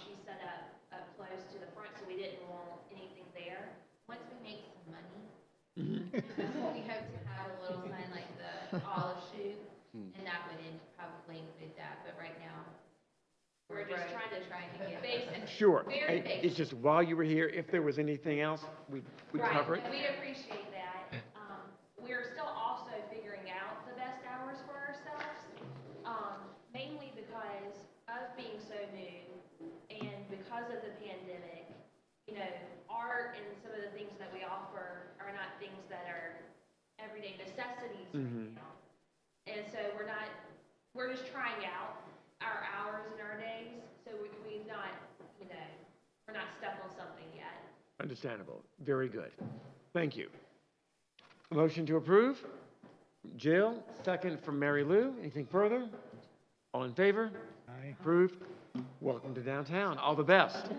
She set up close to the front, so we didn't want anything there. Once we make some money, Mm-hmm. we hope to have a little sign like the olive shoot, and that would probably include that, but right now, We're just trying to get basic. Sure. Very It's basic. just while you were here, if there was anything else, we'd cover it. Right, and we appreciate that. We're still also figuring out the best hours for ourselves, mainly because us being so new and because of the pandemic, you know, art and some of the things that we offer are not things that are everyday necessities right now. And so we're just trying out our hours and our days, so we've not, you know, we're not stuck on something yet. Understandable. Very good. Thank you. A motion to approve? Jill, second from Mary Lou. Anything further? All in favor? Aye. Approved. Welcome to downtown. All the best.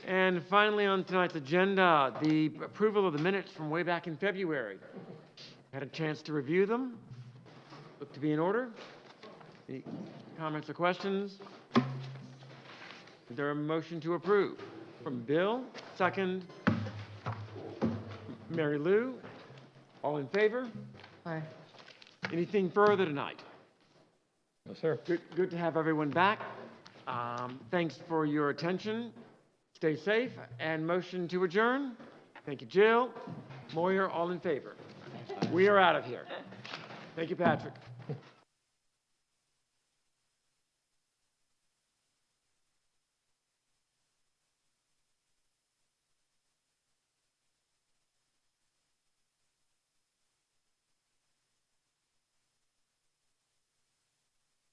And finally, on tonight's agenda, the approval of the minutes from way back in February. Had a chance to review them. Look to be in order. Any comments or questions? Is there a motion to approve? From Bill, second. Mary Lou, all in favor? Aye. Anything further tonight? No, sir. Good to have everyone back. Thanks for your attention. Stay safe, and motion to adjourn. Thank you, Jill. Moyer, all in favor? We are out of here. Thank you, Patrick.